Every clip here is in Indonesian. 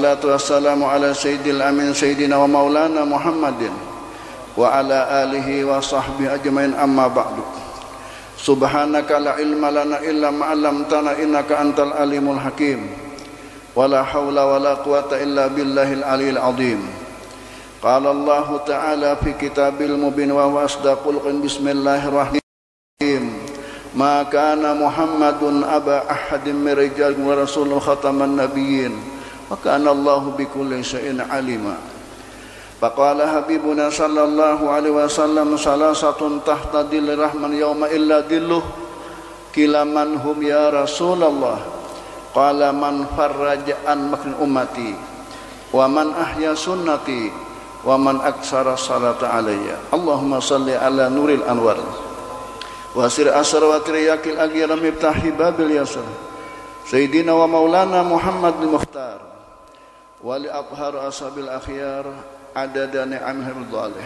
Salatu wassalamu ala sayyidil amin sayyidina wa maulana Muhammadin wa ala alihi wa sahbihi ajmain, amma ba'du. Subhanaka la ilma lana illa ma 'allamtana innaka antal alimul hakim. Wa la haula wa la quwata illa billahil aliyil azim. Qala Allah ta'ala fi kitabil mubin wa huwa asdaqul qil. Bismillahirrahmanirrahim. Ma kana Muhammadun aba ahadin min rijalikum wa rasulun khataman nabiyyin. Wa kana Allahu bikulli syai'in alima. Faqala habibuna sallallahu alaihi wasallam salasatun tahta dhilli rahman yawma illa dhilluh. Qila man hum ya Rasulullah? Qala man farraja an makrin ummati wa man ahya sunnati wa man aksara salata alayya. Allahumma salli ala nuril anwar wa sir asr wa triyakil aghira miftahi babil yasr sayyidina wa maulana Muhammad bin Mukhtar wali athhar ashabil akhyar adada ni'amil dhalih.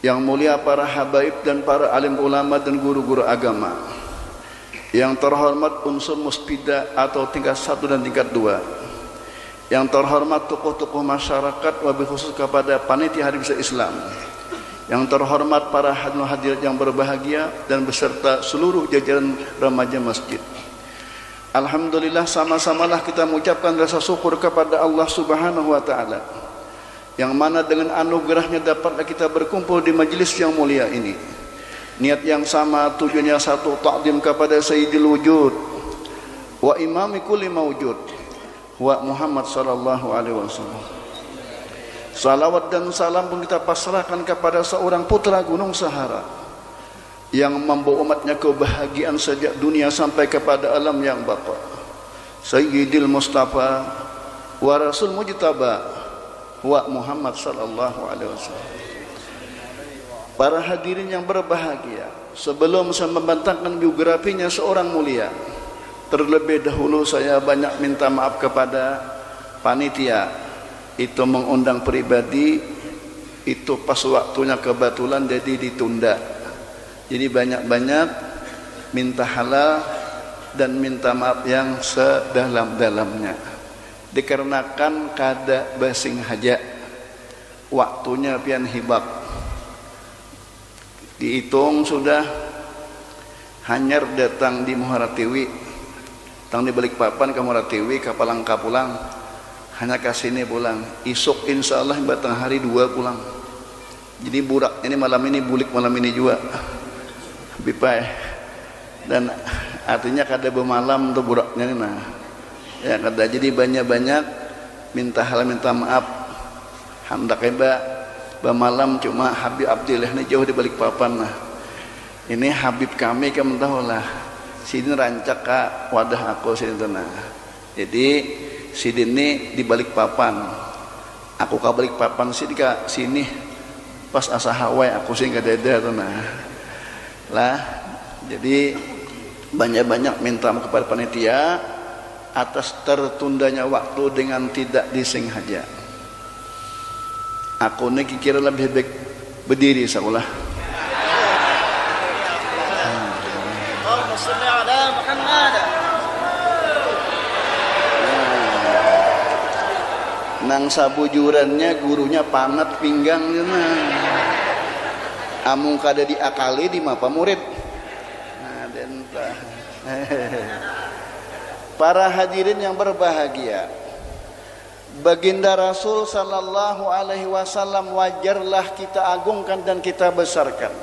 Yang mulia para habaib dan para alim ulama dan guru-guru agama, yang terhormat unsur muspida atau tingkat 1 dan tingkat 2, yang terhormat tokoh-tokoh masyarakat, wabil khusus kepada panitia Hari Besar Islam, yang terhormat para hadirat yang berbahagia dan beserta seluruh jajaran remaja masjid. Alhamdulillah, sama-samalah kita mengucapkan rasa syukur kepada Allah Subhanahu wa taala, yang mana dengan anugerahnya dapatlah kita berkumpul di majelis yang mulia ini. Niat yang sama, tujuannya satu, takdim kepada Sayyidil Wujud wa imami kulli mawjud wa Muhammad sallallahu alaihi wasallam. Salawat dan salam pun kita pasrahkan kepada seorang putra Gunung Sahara yang membawa umatnya kebahagiaan sejak dunia sampai kepada alam yang bapa, Sayyidil Mustafa wa Rasul Mujtaba wa Muhammad sallallahu alaihi wasallam. Para hadirin yang berbahagia, sebelum saya membentangkan biografinya seorang mulia, terlebih dahulu saya banyak minta maaf kepada panitia. Itu mengundang pribadi, itu pas waktunya kebetulan jadi ditunda. Jadi banyak-banyak minta halal dan minta maaf yang sedalam-dalamnya. Dikarenakan kada basing haja, waktunya pian hibak. Dihitung sudah hanyar datang di Muharatiwi, datang di Balikpapan ke Muharatiwi, kapalang kapulang, hanya kasini pulang. Isuk insya Allah batang hari 2 pulang. Jadi burak ini malam ini, bulik malam ini juga. Bipai. Dan artinya kada bermalam untuk buraknya nah. Ya kada, jadi banyak-banyak minta hal minta maaf. Hendak hebat bermalam cuma Habib Abdillah ini jauh di Balikpapan nah. Ini Habib kami kamu tahu lah. Sini rancak ka wadah aku sini tenang. Jadi sini ini di Balikpapan. Aku ke Balikpapan sini ka sini pas asa Hawaii aku sini ka dada tenang. Lah, jadi banyak-banyak minta kepada panitia atas tertundanya waktu dengan tidak disengaja. Aku ini kira lebih baik berdiri sekolah. Nang sabujurannya gurunya panat pinggang amung kada diakali di mapa murid. Nah, dentah. Para hadirin yang berbahagia, baginda Rasul sallallahu alaihi wasallam wajarlah kita agungkan dan kita besarkan.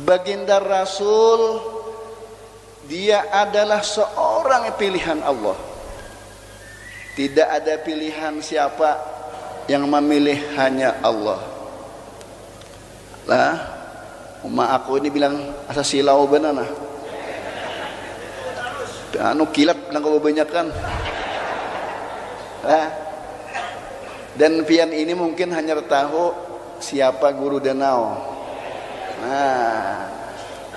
Baginda Rasul, dia adalah seorang pilihan Allah. Tidak ada pilihan siapa, yang memilih hanya Allah. Lah, umma aku ini bilang asa silau benar nah. Anu kilap bilang kebanyakan. Lah. Dan pian ini mungkin hanya tahu siapa guru danau. Nah,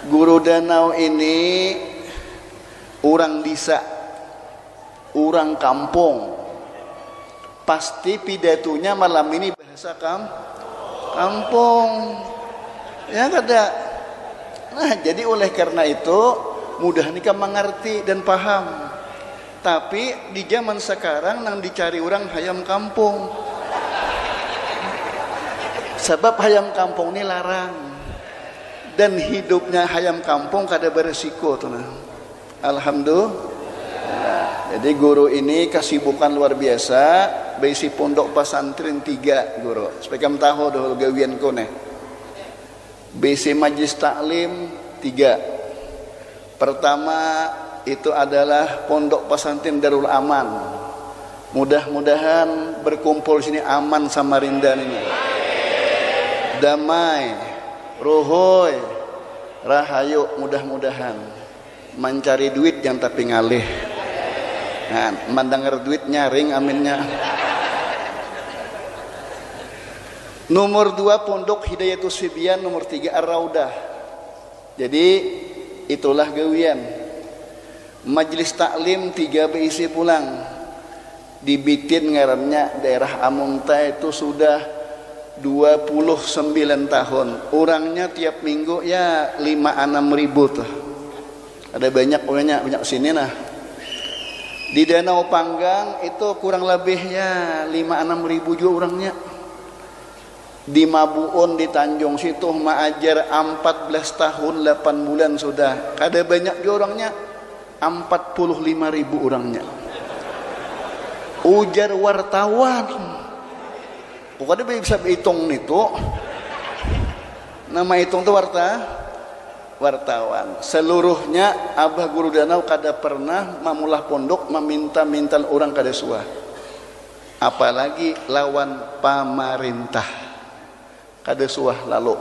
guru danau ini orang desa, orang kampung. Pasti pidatonya malam ini bahasa kampung. Ya kada. Nah, jadi oleh karena itu mudah nikah mengerti dan paham. Tapi di zaman sekarang nang dicari orang hayam kampung. Sebab hayam kampung ini larang. Dan hidupnya hayam kampung kada beresiko tuh nah. Alhamdulillah. Jadi guru ini kesibukan luar biasa. Besi pondok pesantren 3 guru. Supaya kamu tahu dulu gawian kone. Besi majlis taklim 3. Pertama itu adalah pondok pesantren Darul Aman. Mudah-mudahan berkumpul sini aman Samarinda ini. Damai, rohoy, rahayu, mudah-mudahan. Mencari duit yang tapi ngalih. Nah, mendengar duit nyaring aminnya. Nomor 2 pondok Hidayatus Sibyan, nomor 3 Ar-Raudah. Jadi itulah gawian. Majelis taklim 3 beisi pulang. Dibikin ngarannya daerah Amunta itu sudah 29 tahun. Orangnya tiap minggu ya 5-6 ribu tuh. Ada banyak sini nah. Di Danau Panggang itu kurang lebih ya 5-6 ribu juga orangnya. Di Mabuun di Tanjung situ maajar 14 tahun 8 bulan sudah. Kada banyak juga orangnya. 45 ribu orangnya. Ujar wartawan. Pokoknya bisa hitung itu. Nama hitung itu wartawan. Seluruhnya Abah Guru Danau kada pernah mamulah pondok meminta-minta orang kada suah. Apalagi lawan pemerintah. Kada suah lalu.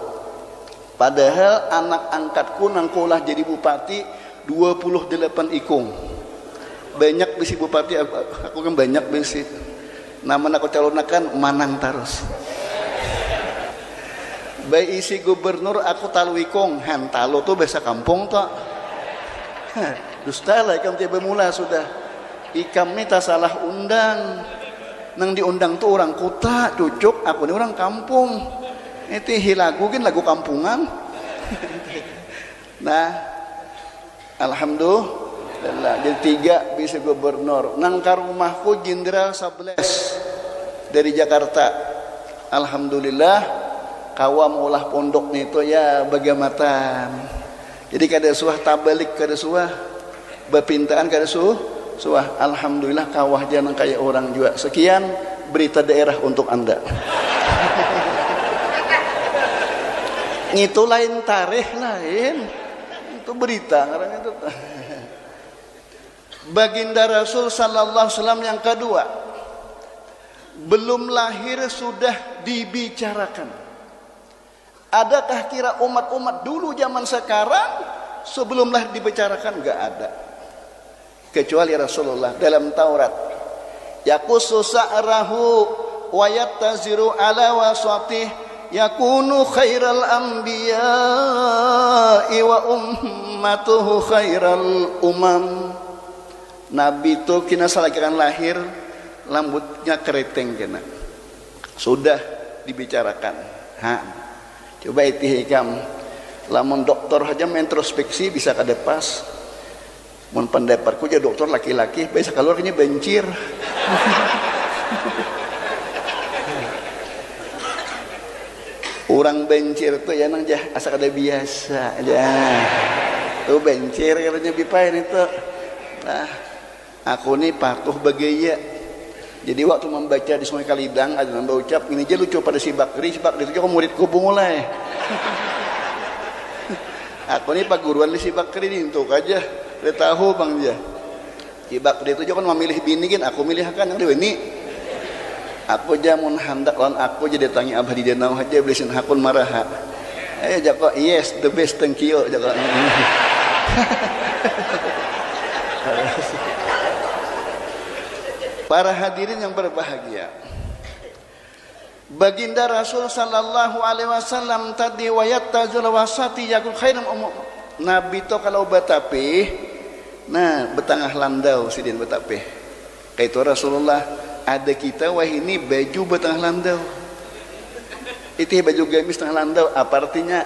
Padahal anak angkatku nangkulah jadi bupati 28 ikung. Banyak besi bupati aku kan banyak besi. Nama aku calonakan manang terus. Baik isi gubernur aku talu ikung, han talu tuh bahasa kampung tuh. Dusta lah ikam tiba mula sudah. Ikam ini tak salah undang. Nang diundang tuh orang kota, cucuk, aku ini orang kampung. Itu hilagu kan lagu kampungan. Nah, alhamdulillah. Jadi 3 bisa gubernur. Nang ka rumahku jenderal 11 dari Jakarta. Alhamdulillah kawam ulah pondok nito ya bagamatan. Jadi kada suah tabalik kada suah bepintaan kada suah. Alhamdulillah kawah jangan kayak orang juga. Sekian berita daerah untuk Anda. Itu lain tarikh lain. Itu berita karena itu. Baginda Rasul sallallahu alaihi wasallam yang kedua belum lahir sudah dibicarakan. Adakah kira umat-umat dulu zaman sekarang sebelum lahir dibicarakan? Enggak ada. Kecuali Rasulullah dalam Taurat. Yaqussu sa'rahu wa yattaziru ala wasatih yakunu khairal anbiya'i wa ummatuhu khairal umam. Nabi itu kina salakiran lahir rambutnya keriting kena. Sudah dibicarakan. Coba itihikam. Lamun dokter aja introspeksi bisa kada pas. Mun pendapatku jadi dokter laki-laki biasa keluar ini bencir. Orang bencir tuh ya nang jah asal kada biasa aja. Tuh bencir katanya bipain itu. Nah, aku nih patuh bagaya. Jadi waktu membaca di Sungai Kalidang ada nambah ucap ini aja lucu pada si Bakri itu juga muridku mulai. Aku nih pak guruan di si Bakri ini untuk aja udah tahu bang dia. Si Bakri itu juga kan memilih bini kan aku milih kan yang ini. Aku jamun hendak lawan aku jadi tangi abah di danau aja belisin hakun marah. Ayo jako yes the best thank you jako. Para hadirin yang berbahagia, baginda Rasul sallallahu alaihi wasallam tadi wayat tazul wasati yakul khairum umum. Nabi to kalau batape, nah betengah landau sidin batape. Kayak itu Rasulullah ada kita wah ini baju betengah landau. Itu baju gamis tengah landau apa artinya?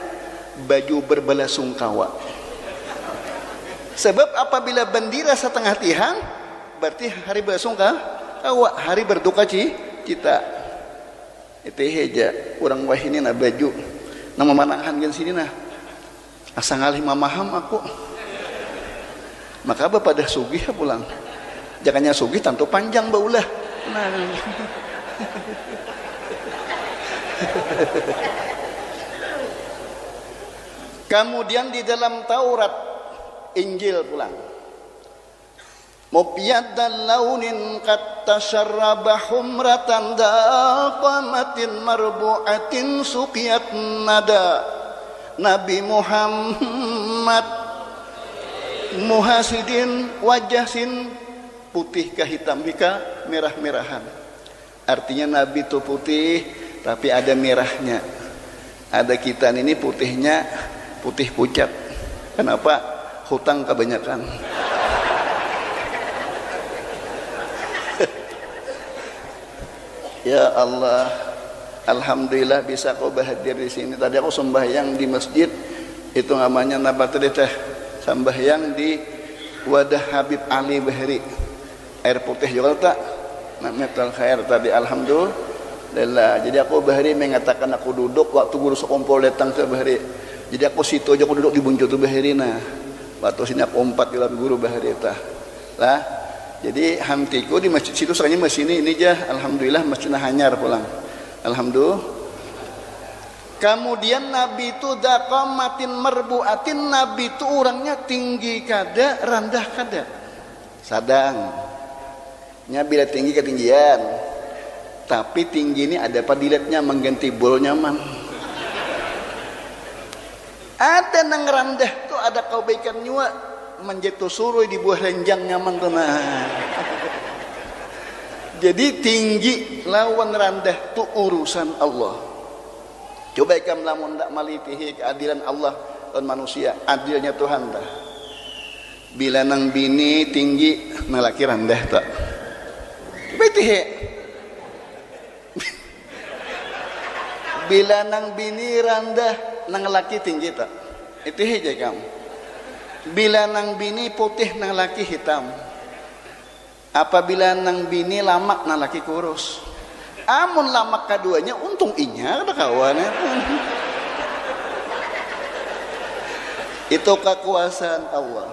Baju berbelasungkawa. Sebab apabila bendera setengah tiang berarti hari besok hari berduka cita. Itu heja urang wahini na baju nama manahan gen sini nah asa ngalih mamaham aku. Maka bapak dah sugih pulang. Jangannya sugih tantu panjang baulah. Nah. Kemudian di dalam Taurat, Injil pulang. Mubyaddal launin qad tasharraba humratan daqamatin marbu'atin suqiyat nada. Nabi Muhammad muhasidin wajahsin putih ke hitam hika merah-merahan. Artinya Nabi itu putih tapi ada merahnya. Ada kita ini putihnya putih pucat. Kenapa? Hutang kebanyakan. Ya Allah, alhamdulillah bisa kau hadir di sini. Tadi aku sembahyang di masjid, itu namanya nabatri teh, sembahyang di wadah Habib Ali Bahri, air putih juga tak, metal khair tadi alhamdulillah. Jadi aku Bahri mengatakan aku duduk waktu guru sekumpul datang ke Bahri. Jadi aku situ aja aku duduk di buncut Bahri nah. Waktu sini aku umpat di guru Bahri tah. Lah. Jadi hamtiku di masjid situ sekarang masjid ini aja alhamdulillah masjidnya hanyar pulang. Alhamdulillah. Kemudian Nabi itu daqamatin marbuatin, Nabi itu orangnya tinggi kada, rendah kada. Sadang. Nya bila tinggi ketinggian. Tapi tinggi ini ada padilatnya mengganti bol nyaman. Ada nang rendah tuh ada kebaikan nyua. Menjatuh suruh di buah renjang nyaman tenang. Jadi tinggi lawan rendah tu urusan Allah. Coba ikam lamun ndak malitihi keadilan Allah dan manusia, adilnya Tuhan dah. Bila nang bini tinggi nang laki rendah tak. Coba tihe. Bila nang bini rendah nang laki tinggi tak. Itu aja kamu. Bila nang bini putih nang laki hitam. Apabila nang bini lamak nang laki kurus. Amun lamak keduanya untung inya ada kawannya. Itu kekuasaan Allah.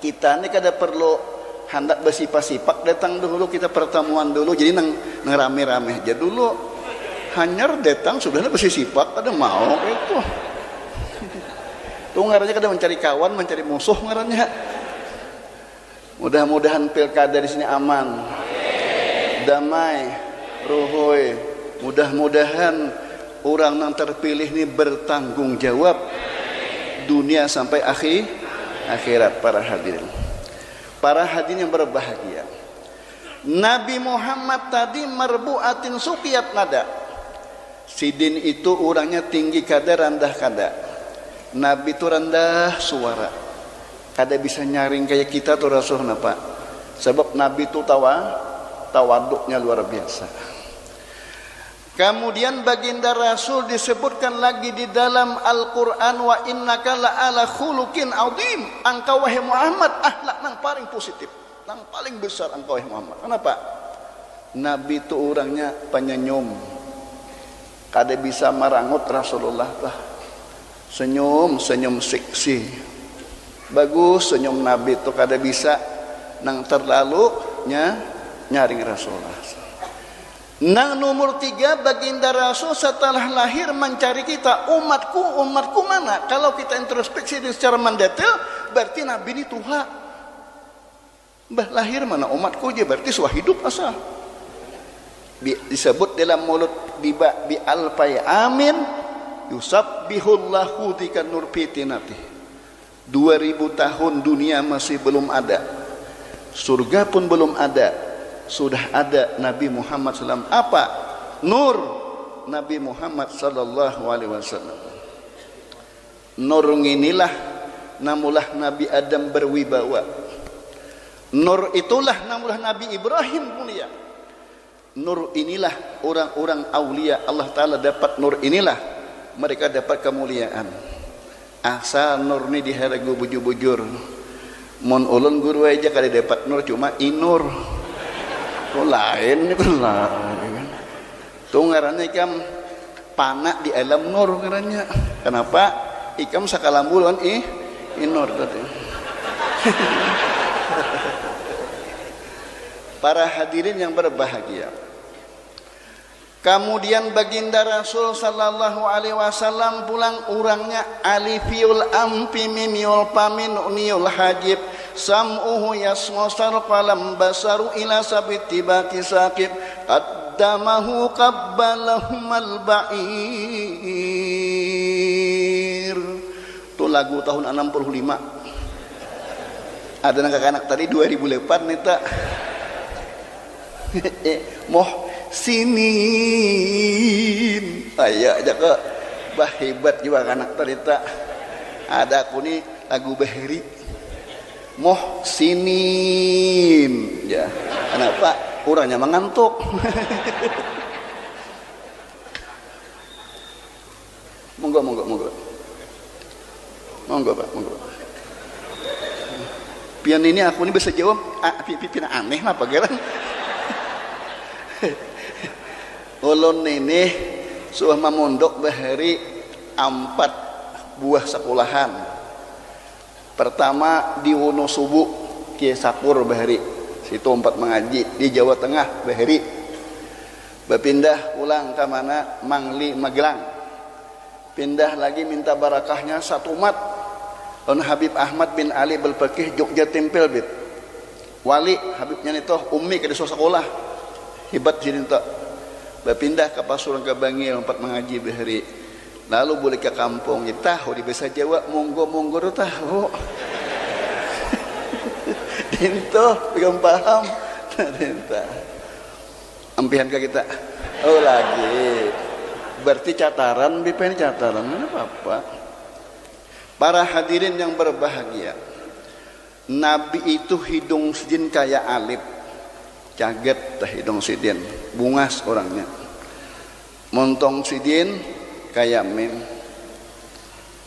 Kita ini kada perlu hendak bersipak-sipak datang dulu kita pertemuan dulu jadi nang rame-rame aja dulu. Hanyar datang sudah bersisipak ada mau itu. Tuh ngarannya kada mencari kawan, mencari musuh ngarannya. Mudah-mudahan pilkada di sini aman, damai, ruhoy. Mudah-mudahan orang yang terpilih ini bertanggung jawab dunia sampai akhirat. Para hadirin yang berbahagia. Nabi Muhammad tadi marbuatin suqiyat nada. Sidin itu orangnya tinggi kada, rendah kada. Nabi itu rendah suara, kada bisa nyaring kayak kita tuh Rasul napa. Sebab Nabi itu tawaduknya luar biasa. Kemudian baginda Rasul disebutkan lagi di dalam Al-Quran, wa innaka la'ala khuluqin azim. Engkau wahai Muhammad akhlak nang paling positif, nang paling besar engkau wahai Muhammad. Kenapa? Nabi itu orangnya penyanyum, kada bisa marangut Rasulullah tah. Senyum seksi bagus senyum Nabi itu kada bisa nang terlalu nyaring Rasulullah. Nang nomor 3 baginda Rasul setelah lahir mencari kita, umatku mana? Kalau kita introspeksi secara mendetail berarti Nabi ini Tuhan. Bah lahir mana umatku aja berarti suah hidup asal. Disebut dalam mulut bi alfai amin yusabbihullahu tikan nur fitinati. 2000 tahun dunia masih belum ada, surga pun belum ada, sudah ada Nabi Muhammad SAW. Apa? Nur Nabi Muhammad SAW. Nur inilah namulah Nabi Adam berwibawa. Nur itulah namulah Nabi Ibrahim mulia. Nur inilah orang-orang aulia Allah Ta'ala dapat nur inilah mereka dapat kemuliaan. Asal nur ini diharagu bujur-bujur. Mun ulun guru aja kali dapat nur cuma inur. Oh lain itu lain. Tuh ngarannya ikam panak di alam nur ngarannya. Kenapa? Ikam sakalambulan inur tadi. Para hadirin yang berbahagia. Kemudian baginda Rasul sallallahu alaihi wasallam pulang urangnya alifiul ampi mimiul pamin uniul hajib sam'uhu yasngosar qalam basaru ila sabit tibaki sakib qaddamahu qabbalahumal ba'ir. Itu lagu tahun 65. Ada anak-anak tadi 2004 nih tak. Moh sinin ayo aja ke bah hebat juga anak tadi tak. Ada aku nih lagu Bahri moh sinin ya. Kenapa? Orangnya mengantuk. Monggo Pak, monggo. Pian ini aku ini bisa jawab pian aneh apa geran. Ulun ini suah mamondok Bahari 4 buah sekolahan. Pertama di Wonosobo Kiai Sakur Bahari, situ 4 mengaji di Jawa Tengah Bahari. Berpindah pulang ke mana? Mangli Magelang. Pindah lagi minta barakahnya satu mat. On Habib Ahmad bin Ali Belpekih Jogja Tempel bit. Wali Habibnya itu ummi ke sekolah. Hebat sini tak. Berpindah ke Pasuruan ke Bangil 4 mengaji Bahari. Lalu boleh ke kampung, ya tahu di bahasa Jawa monggo tu tahu. Dinto belum paham. Dinto. Ampihan ke kita. Oh lagi. Berarti cataran, BPN cataran mana apa-apa. Para hadirin yang berbahagia. Nabi itu hidung sidin kayak alif. Caget tah hidung sidin, bungas orangnya. Montong sidin kayak mim.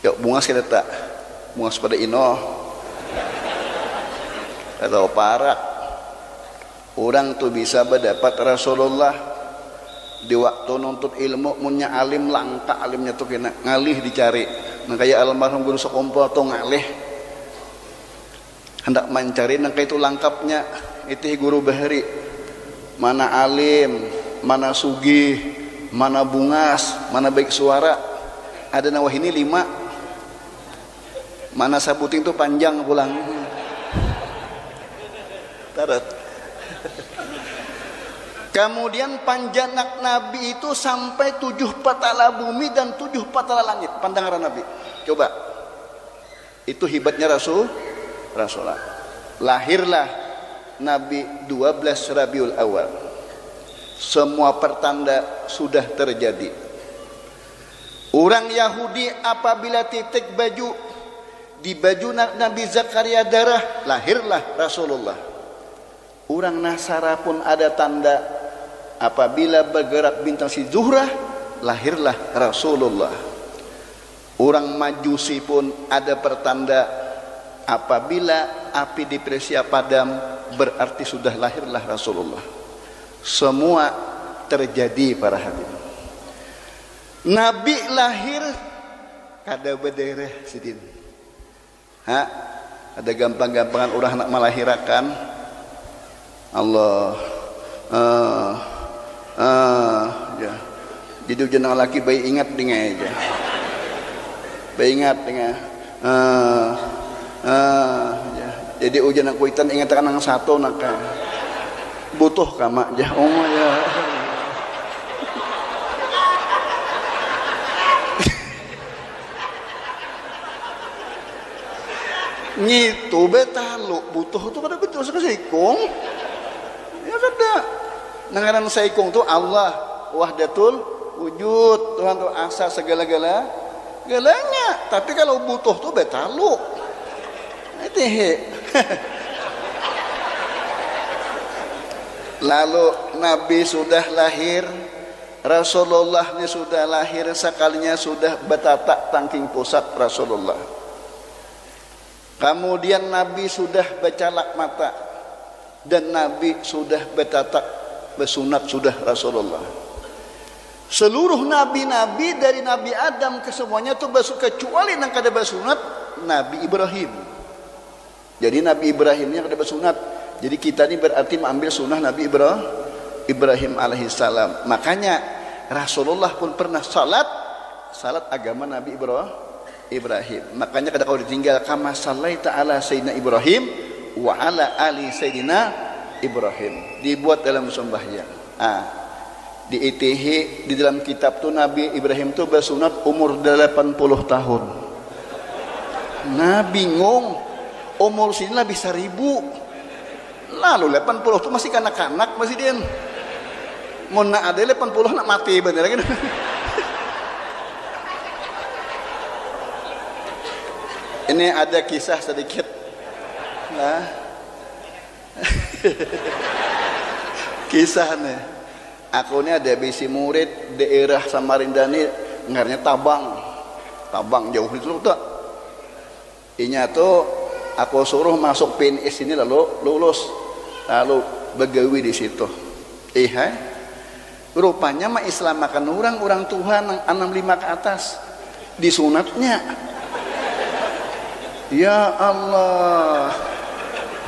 Yuk bungas kita tak, bungas pada ino. Atau parak. Orang tuh bisa berdapat Rasulullah di waktu nuntut ilmu, punya alim langka alimnya tuh kena ngalih dicari. Nah kayak almarhum guru sekompol tuh ngalih. Hendak mencari nangka itu lengkapnya. Itu guru Bahari, mana alim, mana sugih, mana bungas, mana baik suara. Ada nawah ini 5. Mana sabuting tuh panjang pulang. Tarat. Kemudian panjanak Nabi itu sampai 7 patala bumi dan 7 patala langit. Pandangan Nabi. Coba. Itu hebatnya Rasulullah. Lahirlah Nabi 12 Rabiul Awal. Semua pertanda sudah terjadi. Orang Yahudi apabila titik baju di baju Nabi Zakaria darah, lahirlah Rasulullah. Orang Nasara pun ada tanda apabila bergerak bintang si Zuhrah, lahirlah Rasulullah. Orang Majusi pun ada pertanda apabila api di Persia padam, berarti sudah lahirlah Rasulullah. Semua terjadi para hadirin. Nabi lahir kada berdereh sidin. Ada gampang-gampangan orang nak melahirakan. Allah ya. Jadi ujian laki bayi ingat dengan aja. Bayi ingat dengan ya. Jadi ujian aku itan ingatkan yang satu nak butuh kamak jah ya. Ngitu betalu butuh tuh kada betul seikung ya kada nangaran seikung tuh Allah wahdatul wujud, Tuhan tuh asa segala-galanya. Tapi kalau butuh tuh betalu itu lalu Nabi sudah lahir, Rasulullah ini sudah lahir, sekalinya sudah betatak tangking pusat Rasulullah. Kemudian Nabi sudah bercalak mata dan Nabi sudah bertatak bersunat sudah Rasulullah. Seluruh nabi-nabi dari Nabi Adam ke semuanya tuh kecuali yang kada bersunat Nabi Ibrahim. Jadi Nabi Ibrahimnya kada bersunat. Jadi kita ini berarti mengambil sunnah Nabi Ibrahim alaihissalam. Makanya Rasulullah pun pernah salat agama Nabi Ibrahim. Makanya kada kau ditinggal kama sallaita ala sayyidina Ibrahim wa ala ali sayyidina Ibrahim. Dibuat dalam sembahyang. Di ITH di dalam kitab tuh Nabi Ibrahim tuh bersunat umur 80 tahun. Nah bingung, umur sini lah bisa 1000. Lalu 80 tuh masih kanak-kanak masih dia. Mau nak ada 80 nak mati bener kan? Ini ada kisah sedikit. Nah. Kisah nih. Aku ini ada bisi murid daerah Samarinda ini ngarnya Tabang jauh itu tuh. Inya tuh aku suruh masuk PNS ini lalu lulus lalu begawi di situ. Rupanya mah Islam makan orang Tuhan 65 ke atas disunatnya. Ya Allah.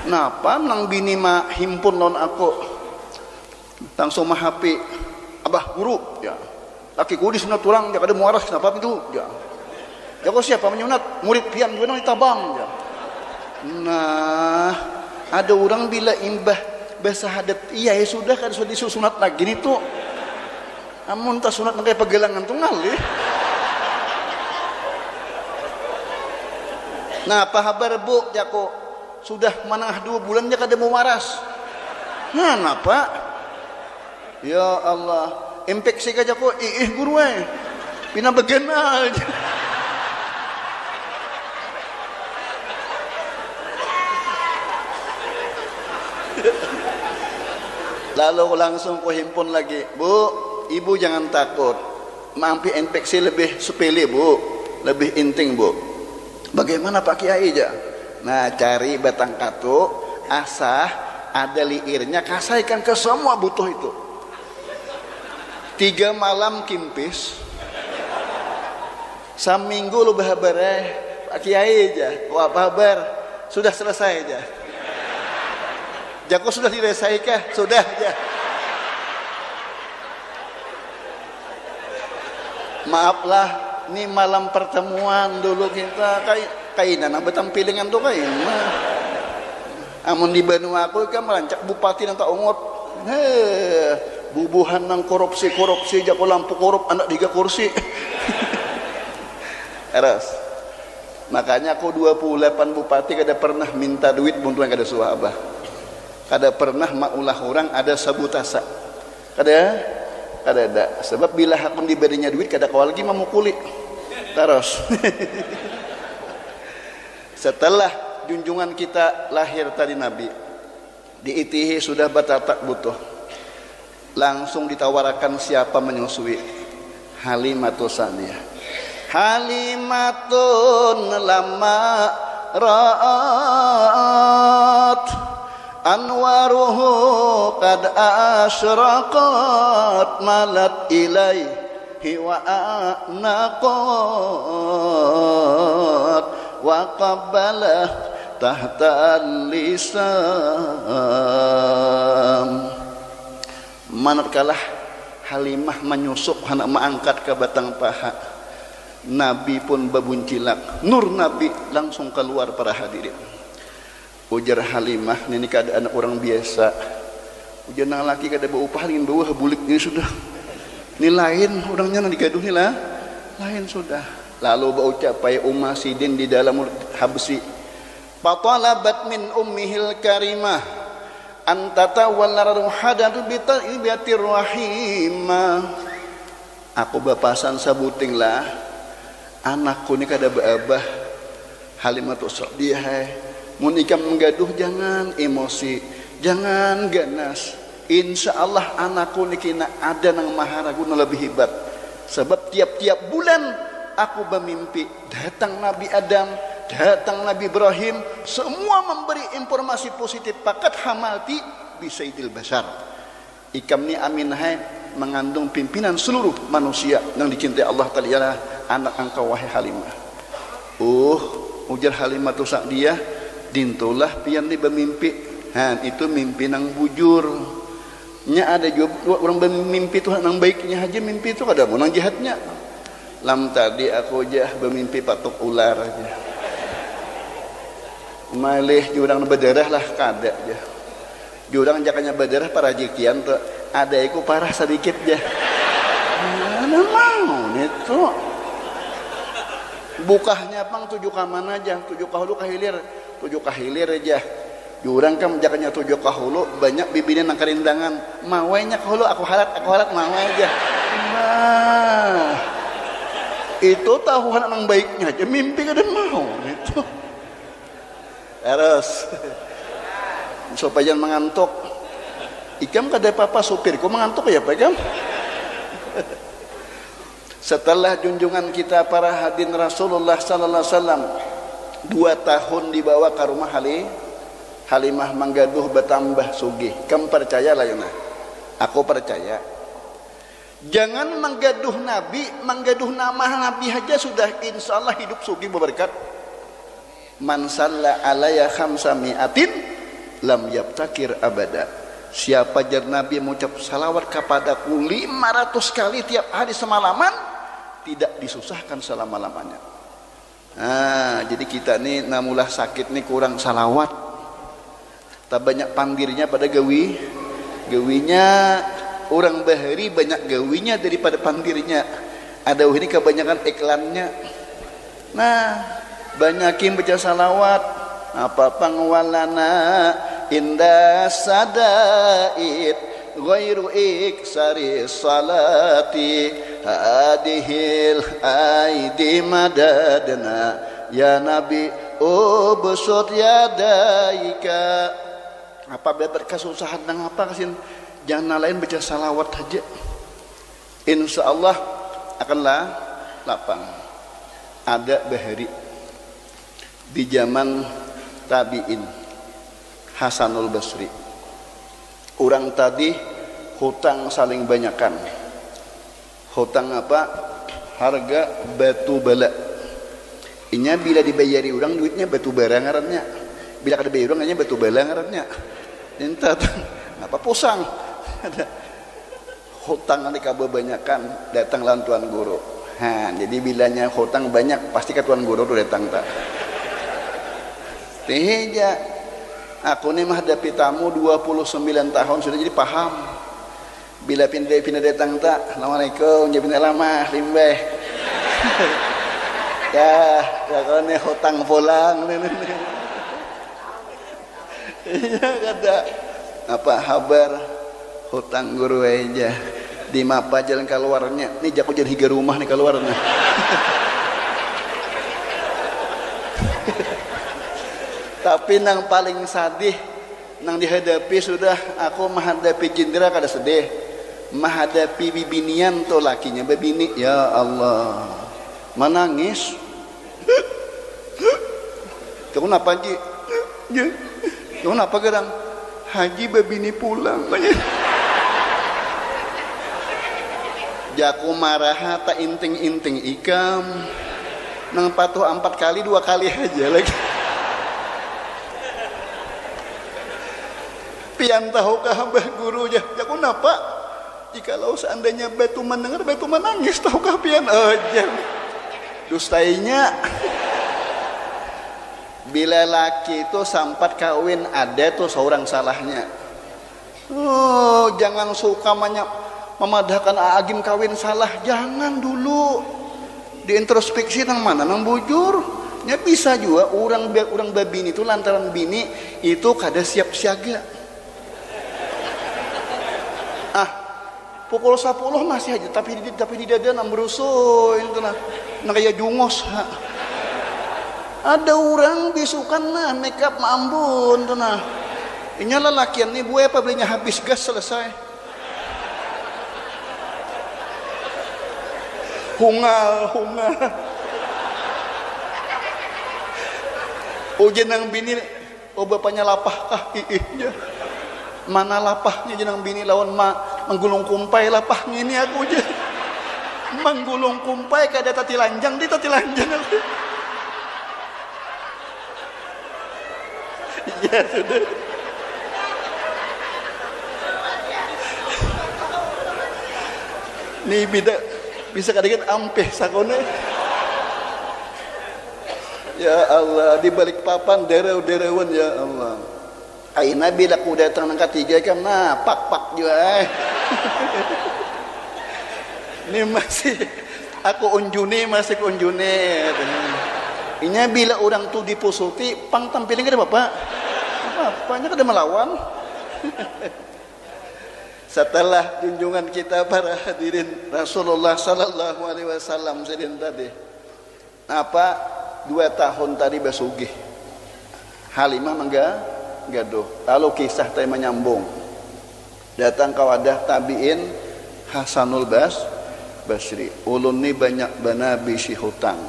Napa nang bini mah himpun non aku langsung mah HP abah guru ya lakiku disunat orang dia kada muaras kenapa itu ya kok siapa menyunat murid pian gue di Tabang ya. Nah ada orang bila imbah bersahadat iya ya sudah kan sudah disusunat lagi nih tuh amun tak sunat kayak pegelangan tuh ngali. Nah apa kabar bu jako sudah manah 2 bulan dia kada mau waras. Nah napa ya Allah, infeksi aja kok, guru pina begena aja. Lalu langsung ku himpun lagi, bu, ibu jangan takut, mampi infeksi lebih sepele bu, lebih inting bu. Bagaimana Pak Kiai aja? Nah cari batang katu, asah, ada liirnya, kasaikan ke semua butuh itu. 3 malam kimpis saminggu lu bahabar Pak Kiai aja wah bahabar sudah selesai aja jako sudah diselesaikan sudah aja maaflah ini malam pertemuan dulu kita kainan betang pilingan tuh kainan amun di Banua aku kan merancak bupati nang tak ungut bubuhan nang korupsi jako lampu korup anak 3 kursi. Eras. Makanya aku 28 bupati kada pernah minta duit untuk yang kada suah abah. Kada pernah maulah orang ada sabutasa. Kada ada. Sebab bila aku diberinya duit kada kawal lagi memukuli. Terus. Setelah junjungan kita lahir tadi Nabi di ITH sudah batatak butuh. Langsung ditawarkan siapa menyusui Halimatun Saniyah. Halimatun lama ra'at anwaruhu qad asyraqat malat ilaihi wa anaqat wa qabbalah tahta lisan. Manakala Halimah menyusup hendak mengangkat ke batang paha, Nabi pun babuncilak. Nur Nabi langsung keluar para hadirin. Ujar Halimah, ini keadaan orang biasa. Ujar nang laki kada beupah ingin bawa bulik ini sudah. Ini lain orangnya nang digaduh ni lah. Lain sudah. Lalu berucap pai Sidin di dalam Habsi. Fatalabat min ummihil karimah antata walar hadatu bitir rahimah. Aku bapasan sabuting lah anakku ni kada beabah Halimatun Sa'diyah mun ikam menggaduh jangan emosi jangan ganas insya Allah anakku ni kina ada nang maharaguna lebih hebat sebab tiap-tiap bulan aku bermimpi datang Nabi Adam datang Nabi Ibrahim, semua memberi informasi positif. Pakat hamalti bisaidil basar. Ikam ni aminah mengandung pimpinan seluruh manusia yang dicintai Allah Ta'ala, anak engkau wahai Halimah. Ujar Halimah tu sak dia, dintulah pian ni bermimpi. Itu mimpi nang bujur. Nya ada juga orang bermimpi tu nang baiknya aja, mimpi tu kada mau nang jahatnya. Lam tadi aku aja bermimpi patok ular aja. Malih jurang berdarah lah kada aja. Jurang jakanya berdarah para jikian tu ada iku parah sedikit aja. Mana mau itu. Bukahnya pang 7 kaman aja, 7 kahulu kahilir, 7 kahilir aja. Jurang kan jakanya 7 kahulu banyak bibirnya nang kerindangan. Mawainya kahulu aku halat mawai aja. Nah, itu tahu anak nang baiknya aja mimpi kada mau itu. Terus supaya jangan mengantuk. Ikam kada apa-apa supirku mengantuk ya Pak Ikam. Setelah junjungan kita para hadirin Rasulullah sallallahu alaihi wasallam 2 tahun dibawa ke rumah Halimah manggaduh bertambah sugih. Kamu percaya lah Yuna? Aku percaya. Jangan menggaduh Nabi, menggaduh nama Nabi aja sudah insya Allah hidup sugih berberkat. Man salla alaiya khamsa mi'atin lam yabtakir abada. Siapa jar Nabi mengucap salawat kepadaku 500 kali tiap hari semalaman, tidak disusahkan selama-lamanya. Jadi kita nih namulah sakit nih kurang salawat. Tak banyak pandirnya pada gawinya. Orang bahari banyak gawinya daripada pandirnya. Ada ini kebanyakan iklannya. Nah, banyakin baca salawat. Apa pangwalana indah sadaid ghairu iksari salati hadihil aidi madadna ya Nabi ubsut yadaika. Apa berkesusahan dan apa kasin jangan lain baca salawat aja, insya Allah akanlah lapang. Ada bahari di zaman tabiin Hasanul Basri, orang tadi hutang saling banyakan. Hutang apa? Harga batu bala. Inya bila dibayari orang duitnya batu bara ngarannya. Bila kada bayar orang batu bala ngarannya. Entah apa pusang. Ada hutang nanti kebanyakan datang lan tuan guru. Jadi bilanya hutang banyak pasti ke tuan guru tuh datang tak. Teheja aku nih menghadapi tamu 29 tahun sudah jadi paham. Bila pindah datang tak, assalamualaikum, jadi pindah lama, limbeh. ya kalau nih hutang pulang, iya kata apa kabar hutang guru aja di mapa jalan keluarnya. Nih jago jadi higa rumah nih keluarnya. Tapi nang paling sadih nang dihadapi sudah aku menghadapi jindra kada sedih, menghadapi bibinian to lakinya bebini ya Allah menangis. Kau kenapa Ji? Kau kenapa kadang Haji bebini pulang? Jaku marah tak inting-inting ikam nang patuh 4 kali 2 kali aja lagi. Pian tahukah Mbah Guru ya aku napa jikalau seandainya batu mendengar batu menangis tahukah pian aja dustainya. Bila laki itu sampat kawin ada tuh seorang salahnya. Jangan suka memadahkan agim kawin salah, jangan dulu diintrospeksi nang mana nang bujur. Ya bisa juga orang babini itu lantaran bini itu kada siap siaga. Pukul 10 masih aja tapi di dada nang berusuh itu nah kayak jungos. Ada orang bisukan nah make up mambun tuh nah. Inya lelakian nih buaya apa belinya habis gas selesai. Hungal. jenang bini, bapaknya lapah kah? Iya. Mana lapahnya jenang bini lawan menggulung kumpai lapah ini aku aja. Menggulung kumpai kada tati lanjang di tati lanjang aku. Ya sudah. Nih bisa kadang ampeh sakone. Ya Allah, di balik papan dereu-dereuan ya Allah. Aina bila ku datang nang ketiga kan pak juga. Ini masih aku unjune masih unjune. Inya bila orang tuh dipusuti pang tampilin kada bapak. Bapaknya kada melawan. Setelah junjungan kita para hadirin Rasulullah sallallahu alaihi wasallam sedin tadi. Apa 2 tahun tadi basugih. Halimah gaduh. Lalu kisah tadi menyambung. Datang ke wadah tabiin Hasanul Basri. Ulun ni banyak bana bisi hutang.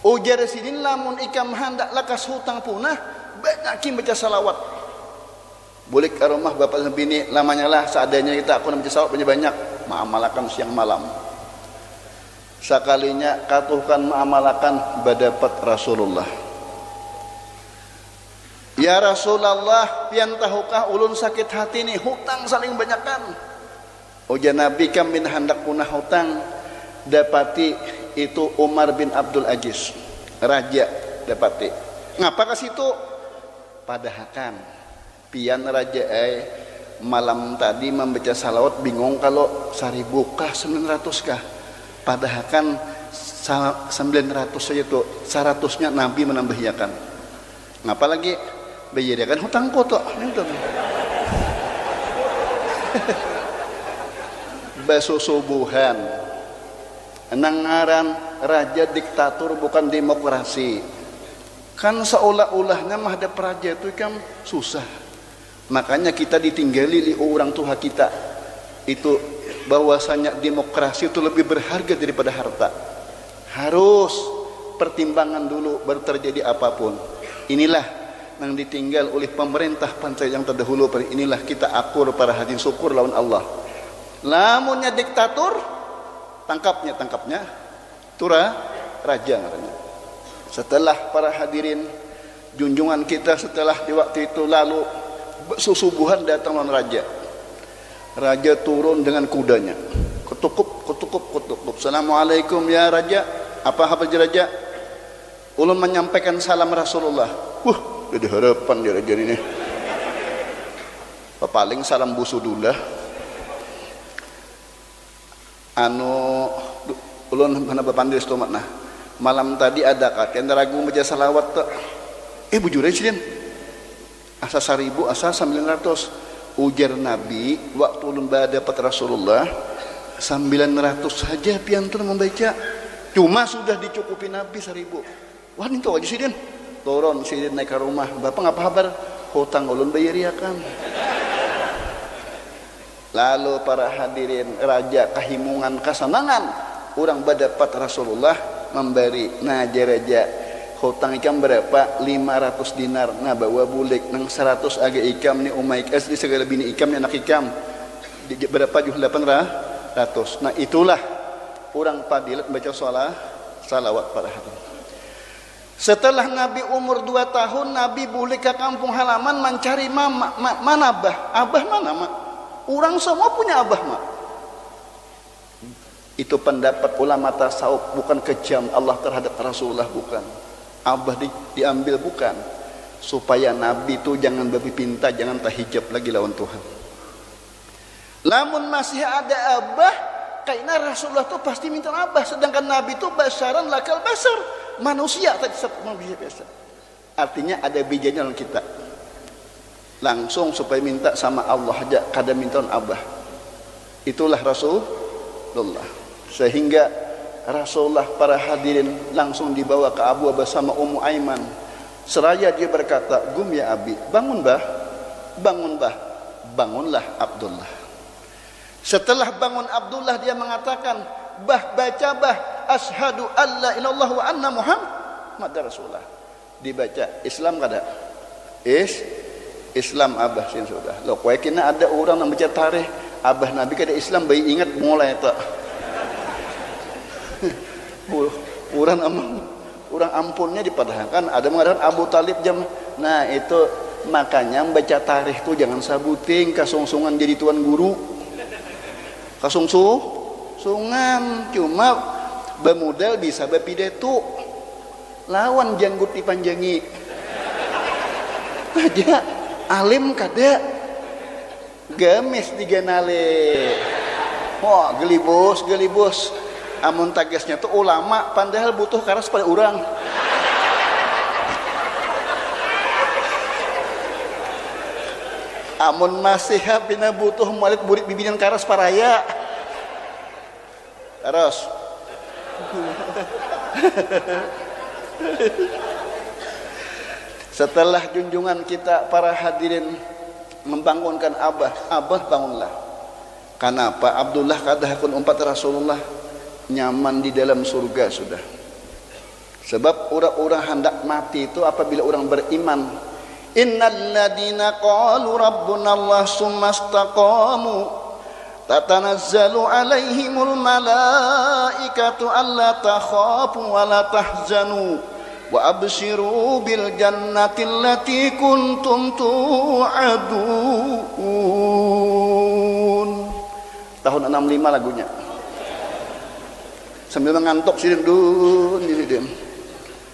Ujar sidin lamun ikam hendak lakas hutang punah banyakin baca salawat. Boleh ke rumah bapak dan bini lamanya lah seadanya kita aku nak baca salawat banyak mengamalkan siang malam. Sekalinya katuhkan mengamalkan badapat Rasulullah. Ya Rasulullah, pian tahukah ulun sakit hati ni hutang saling banyakkan. Ujar Nabi kami hendak punah hutang dapati itu Umar bin Abdul Aziz raja dapati. Ngapa ke situ? Padahakan pian raja malam tadi membaca salawat bingung kalau 1000 kah 900 kah. Padahakan 900 saja itu 100-nya Nabi menambahkan. Ngapa lagi? Bayarkan hutang kotor. Basusubuhan. Nangaran raja diktator bukan demokrasi. Kan seolah-olahnya mah ada raja itu kan susah. Makanya kita ditinggali oleh orang tua kita. Itu bahwasanya demokrasi itu lebih berharga daripada harta. Harus pertimbangan dulu baru terjadi apapun. Inilah yang ditinggal oleh pemerintah pantai yang terdahulu. Inilah kita akur para hadirin syukur lawan Allah. Lamunnya diktator, tangkapnya tura raja katanya. Setelah para hadirin junjungan kita setelah di waktu itu lalu susubuhan datang lawan raja. Raja turun dengan kudanya. Kutukup. Assalamualaikum ya raja. Apa kabar raja? Ulun menyampaikan salam Rasulullah. Jadi harapan dia raja ini. Paling salam busudullah. Ulun mana bapandis tu makna. Malam tadi ada kakek ragu baca salawat tu. Bujur aja asa 1000 asa 900. Ujar Nabi waktu ulun dapat Rasulullah 900 saja piantun membaca. Cuma sudah dicukupi Nabi 1000. Wah ini tuh aja sidin. Turun sidin naik ke rumah. Bapak ngapa kabar? Hutang ulun bayariakan. Lalu para hadirin raja kehimungan kesenangan orang berdapat Rasulullah memberi raja hutang ikam berapa 500 dinar nah bawa bulik nang 100 aga ikam ni umaik asli segala bini ikam ni anak ikam berapa juga 800. Nah itulah orang padilat baca salawat para hadirin. Setelah Nabi umur 2 tahun Nabi bulik ke kampung halaman mencari mana abah mana mak. Orang semua punya abah mak. Itu pendapat ulama tasawuf, bukan kejam Allah terhadap Rasulullah, bukan. Abah diambil bukan. Supaya Nabi itu jangan babi pinta, jangan tahijab lagi lawan Tuhan. Lamun masih ada abah, kayaknya Rasulullah itu pasti minta abah. Sedangkan Nabi itu basaran lakal basar, manusia tadi manusia biasa. Artinya ada bijanya dalam kita. Langsung supaya minta sama Allah aja, kada minta abah. Itulah Rasulullah. Sehingga Rasulullah para hadirin langsung dibawa ke Abu bersama Ummu Aiman. Seraya dia berkata, "Gum ya Abi, bangun bah, bangunlah Abdullah." Setelah bangun Abdullah dia mengatakan, "Bah baca bah, asyhadu alla ilallah wa anna Muhammad Rasulullah." dibaca Islam kada Islam abah sin sudah lo kowe kena ada orang yang baca tarikh abah nabi kada Islam bayi ingat mulai tak orang ampunnya dipadahkan ada mengatakan Abu Talib jam nah itu makanya baca tarikh itu jangan sabuting kasungsungan jadi tuan guru kasungsungan cuma bemodal bisa bepidato lawan janggut dipanjangi aja alim kada gamis diganale wah gelibus amun tagasnya tuh ulama padahal butuh karas pada orang amun masih bina butuh murid bibinan karas paraya karas setelah junjungan kita para hadirin membangunkan abah bangunlah. Kenapa Abdullah kadahakun umpat Rasulullah nyaman di dalam surga sudah. Sebab orang-orang hendak mati itu apabila orang beriman. Innal ladina qalu rabbuna Allah summa istaqamu tatanazzalu alaihimul malaikatu alla takhafu wa la tahzanu wa abshiru bil jannati allati kuntum tu'adun. Tahun 65 lagunya. Sambil mengantuk sidin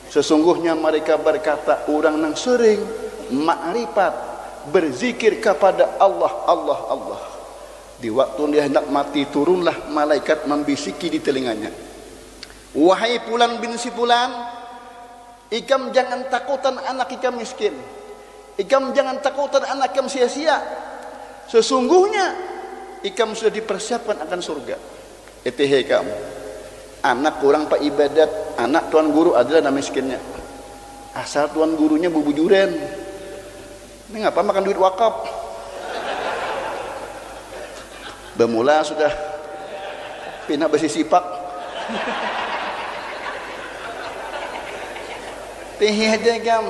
sesungguhnya mereka berkata orang yang sering makrifat berzikir kepada Allah. Di waktu dia hendak mati turunlah malaikat membisiki di telinganya, wahai Fulan bin si Fulan, ikam jangan takutan anak ikam miskin, ikam jangan takutan anak ikam sia-sia, sesungguhnya ikam sudah dipersiapkan akan surga. Etehe kamu anak kurang pak ibadat, anak tuan guru adalah nama miskinnya, asal tuan gurunya bubujuren, ini ngapa makan duit wakaf. Bermula sudah pindah besi sipak. Teh aja gam.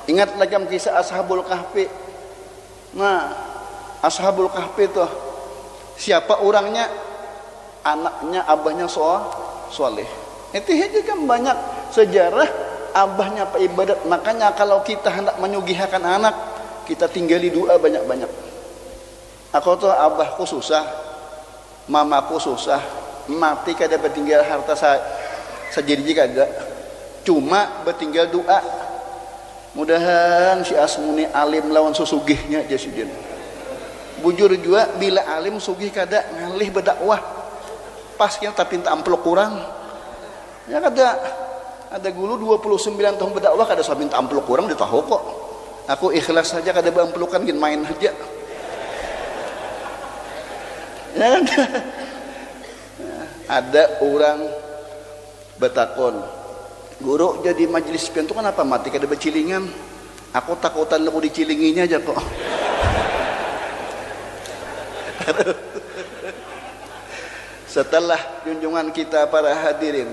Ingat lagi kisah Ashabul Kahfi. Nah, Ashabul Kahfi itu siapa orangnya? Anaknya abahnya soleh. Itu aja kan banyak sejarah abahnya pak ibadat. Makanya kalau kita hendak menyugihakan anak, kita tinggali doa banyak-banyak. Aku tuh abahku susah, mamaku susah, mati kada bertinggal harta sajadi kada, cuma bertinggal doa. Mudahan si Asmuni alim lawan susugihnya jasidin. Bujur juga bila alim sugih kada ngalih berdakwah, pas kita tapi minta amplop kurang. Ya ada guru 29 tahun berdakwah kada usah minta amplop kurang ditahu kok. Aku ikhlas saja kada beramplukan gin main aja. Ada orang bertakon, guru jadi majelis pian itu kenapa mati kada bercilingan? Aku takutan lu dicilinginya aja kok. Setelah junjungan kita para hadirin,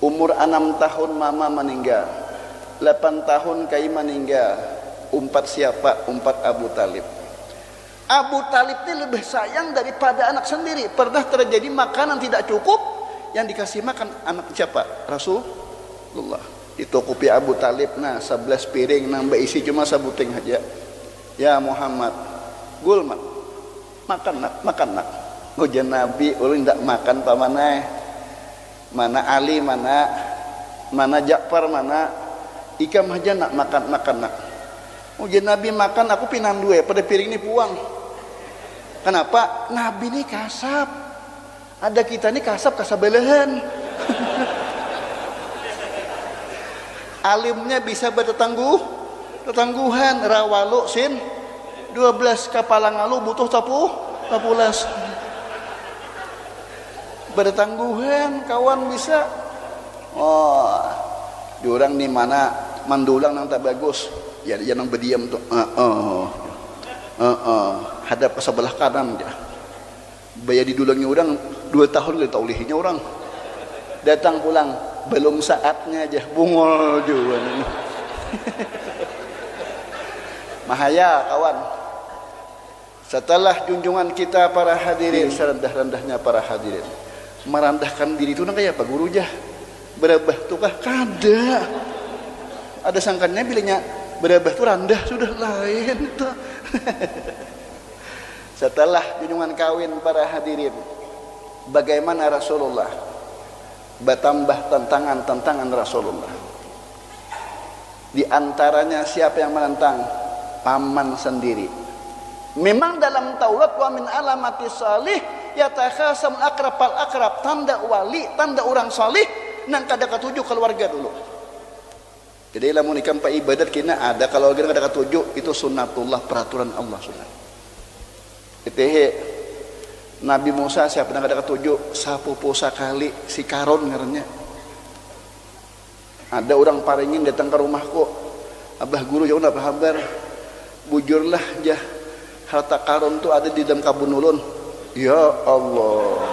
umur 6 tahun mama meninggal, 8 tahun kai meninggal, umpat siapa? Umpat Abu Talib. Abu Talib ini lebih sayang daripada anak sendiri. Pernah terjadi makanan tidak cukup, yang dikasih makan anak siapa? Rasulullah. Ditukupi Abu Talib, nah 11 piring nambah isi cuma sabuting aja. Ya Muhammad, gulmat, makan nak. Ujian Nabi, ulun tidak makan pamanai. Mana Ali, mana Ja'far, mana ikam aja nak makan nak. Ujian Nabi makan, aku pinan dua, pada piring ini puang. Kenapa? Nabi ini kasap. Ada kita ini kasap belahan. Alimnya bisa bertetangguhan. Rawalu sin 12 kapalang alu butuh tapulas. Bertangguhan kawan bisa. Oh, diorang di mana mandulang nang tak bagus. Ya jangan berdiam tuh. Hadap ke sebelah kanan dia. Bayar di dulangnya orang 2 tahun le taulihinya orang. Datang pulang, belum saatnya aja bungol juga. Mahaya kawan. Setelah junjungan kita para hadirin, serendah-rendahnya para hadirin, merendahkan diri itu kayak apa guru jah? Berabah tuh kah? Kada. Ada sangkannya bilangnya berabah tuh rendah, sudah lain itu. Setelah junjungan kawin para hadirin, bagaimana Rasulullah bertambah tantangan Rasulullah. Di antaranya siapa yang menentang? Paman sendiri. Memang dalam Taurat wa min alamati salih yatakhasam akrab al akrab, tanda wali, tanda orang salih nang kada katuju keluarga dulu. Jadi lamun ikam pa ibadat kina ada kalau kada katuju itu sunnatullah, peraturan Allah sunnah. Itehe Nabi Musa siapa nang kada katuju sapupu sakali si Karon ngarannya. Ada orang paringin datang ke rumahku, abah guru jauh apa kabar? Bujurlah jah, harta karun tu ada di dalam kabun ulun. Ya Allah,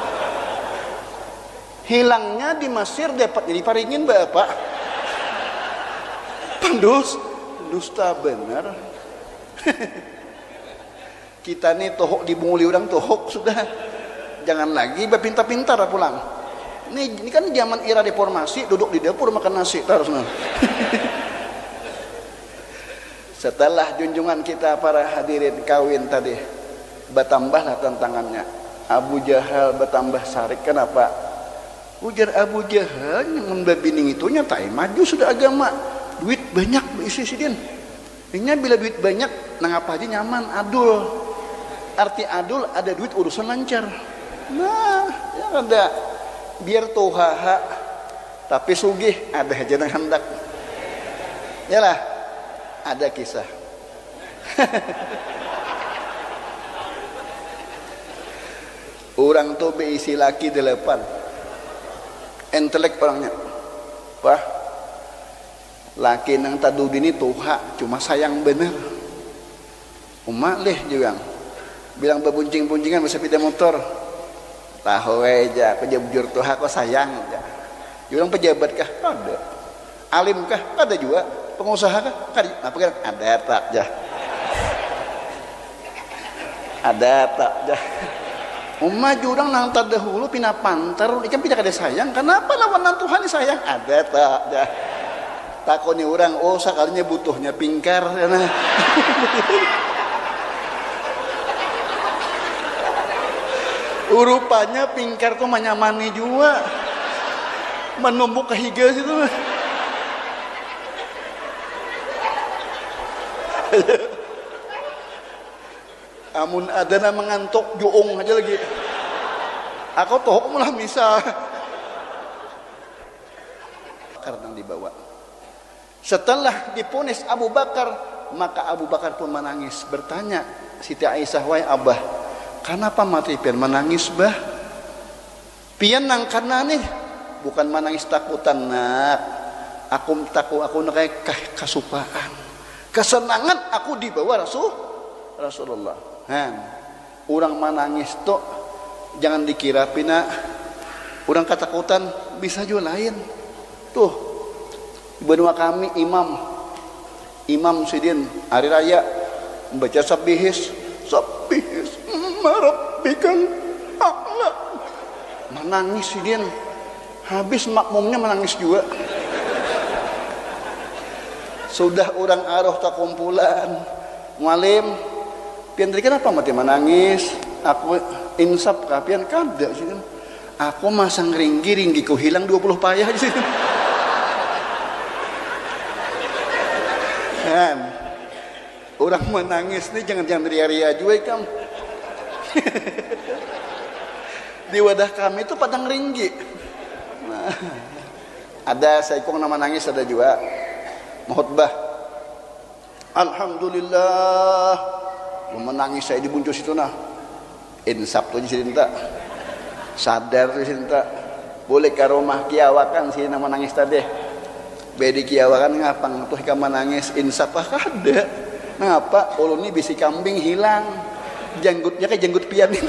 hilangnya di Mesir dapat jadi paringin bapak. Pandus, dusta benar. Kita nih tohok dibunguli orang tohok sudah. Jangan lagi berpintar-pintar pulang. Ini kan zaman era reformasi, duduk di dapur makan nasi terus. Setelah junjungan kita para hadirin kawin tadi, bertambahlah tantangannya. Abu Jahal bertambah sarik. Kenapa? Ujar Abu Jahal yang membabining itu nyatai maju sudah agama, duit banyak isi sidin. Ini bila duit banyak, nang apa aja nyaman, adul. Arti adul ada duit urusan lancar. Nah, ya ada. Biar tuhaha tapi sugih ada aja nang hendak. Yalah. Ada kisah. Orang tuh beisi laki 8. Intelek orangnya. Wah. Laki nang tadu dini tuha cuma sayang bener. Umak leh juga. Bilang bebuncing-buncingan bersepeda motor. Tahu aja pejabujur tuha kok sayang aja. Jurang pejabat kah? Ada. Alim kah? Ada juga. Pengusaha kah? Apa kan? Ada tak jah. Ada tak jah. Umma jurang nang terdahulu pina pantar, ikan pindah kada sayang. Kenapa lawan nang Tuhan sayang? Ada tak jah. Takoni orang, oh sakalinya butuhnya pingkar. Rupanya pingkar tuh menyamani juga. Menumbuk ke higa situ. Amun ada na mengantuk juung aja lagi. Aku toh malah bisa. Karena dibawa. Setelah dipunis Abu Bakar, maka Abu Bakar pun menangis bertanya, Siti Aisyah, wahai Abah, kenapa mati pian menangis bah? Pian nang karena nih, bukan menangis takutan nak. Aku nak kayak kasupaan. Kesenangan aku dibawa Rasulullah. Orang menangis tuh jangan dikira pina orang ketakutan, bisa juga lain. Tuh benua kami Imam Sidin hari raya membaca sabihis marabbikal a'la, menangis Sidin, habis makmumnya menangis juga. Sudah orang aroh tak kumpulan mualim pian tadi kenapa mati menangis? Aku insap kapian kada sih kan. Aku masang ringgi ku hilang 20 payah di sini. Kan orang menangis nih jangan ria-ria juga kam. Di wadah kami itu padang ringgi. Nah, ada saikong nama nangis ada juga. Khutbah. Alhamdulillah. Menangis saya di buncus itu nah. Insap tuh cinta. Sadar tuh cinta. Boleh ke rumah kiawakan sih nama nangis tadi. Bedi kiawakan ngapang tuh kamu nangis insap ada. Ngapa? Ulun ini bisi kambing hilang. Janggutnya kayak janggut pian itu.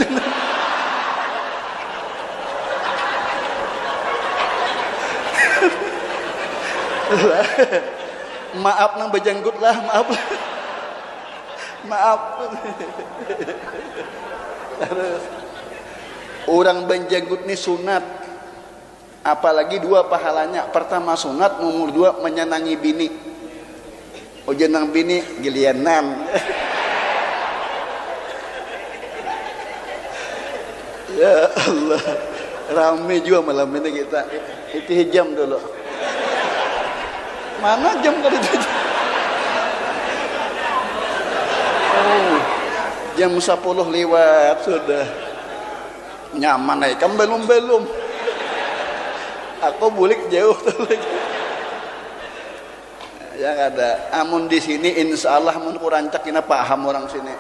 Maaf nang bejanggut lah, maaf. Maaf. Terus orang benjanggut ini sunat, apalagi dua pahalanya. Pertama sunat, nomor dua menyenangi bini. Jenang bini gilianan. Ya Allah, rame juga malam ini kita. Itu jam dulu. Mana jam kali itu? Oh, jam 10 lewat sudah. Nyaman kan belum. Aku bulik jauh tuh lagi. Ya ada. Amun di sini insya Allah mun kurancak kena paham orang sini.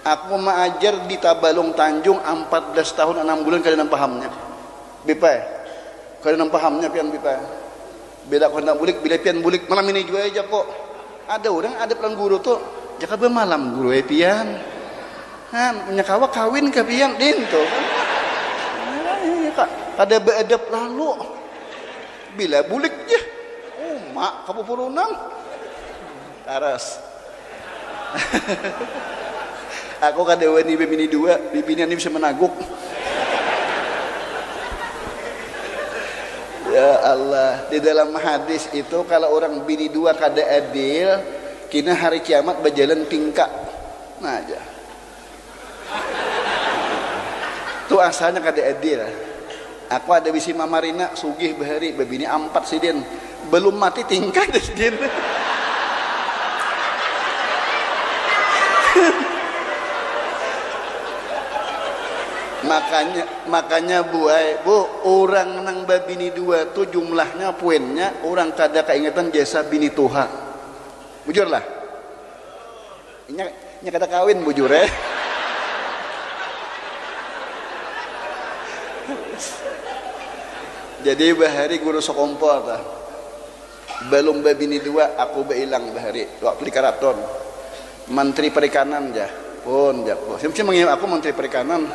Aku mengajar di Tabalong Tanjung 14 tahun 6 bulan kalian pahamnya. Bipai. Kalian pahamnya pian bipai. Beda kau bulik bila pian bulik malam ini juga aja kok. Ada orang ada pelan guru tuh. Jaka malam guru pian. Han punya kawa kawin ke pian din tuh. Kada beadab lalu. Bila bulik je. Mak kamu purunang taras. Aku kada wani bini dua, bini ini bisa menaguk. Ya Allah, di dalam hadis itu kalau orang bini dua kada adil, kina hari kiamat berjalan tingkak. Nah aja. Itu asalnya kada adil. Aku ada bisi mamarina sugih bahari, bini 4 sidin. Belum mati tingkat sedin. makanya bu orang nang babini dua tuh jumlahnya poinnya orang kada keingatan jasa bini tuha. Bujur lah. Nya kada kawin bujur Jadi bahari guru sokompor tah. Belum babini dua aku beilang bahari waktu di Karaton Menteri Perikanan jah pun jah simsim mengingat aku Menteri Perikanan.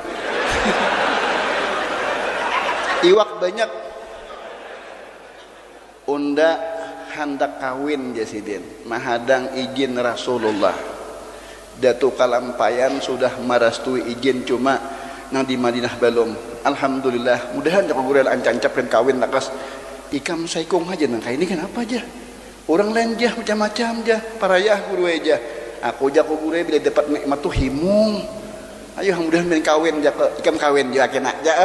Iwak banyak unda hendak kawin jasidin mahadang izin Rasulullah datu kalampayan sudah marastui izin cuma nang di Madinah belum. Alhamdulillah mudahan jago gurel ancancap dan kawin lakas ikam saikong aja nang kayak ini kan apa aja orang lain jah macam-macam jah parayah guru aja aku jah guru bila dapat nikmat tuh himung ayo mudah main kawin jah ikam kawin jah kena jah